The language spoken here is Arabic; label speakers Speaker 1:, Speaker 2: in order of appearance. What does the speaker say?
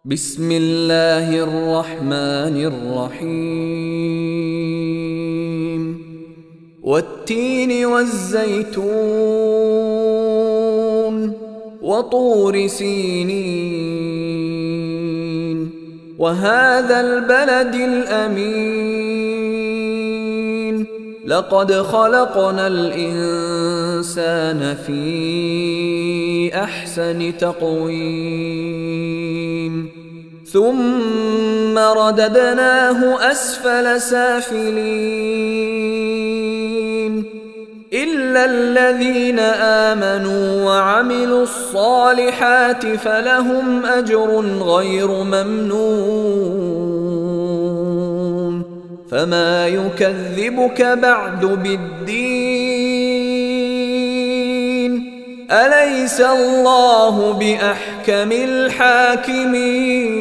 Speaker 1: بسم الله الرحمن الرحيم والتين والزيتون وطور سينين وهذا البلد الأمين لقد خلقنا الإنسان في أحسن تقويم ثم رددناه أسفل سافلين إلا الذين آمنوا وعملوا الصالحات فلهم أجر غير ممنون فما يكذبك بعد بالدين أليس الله بأحكم الحاكمين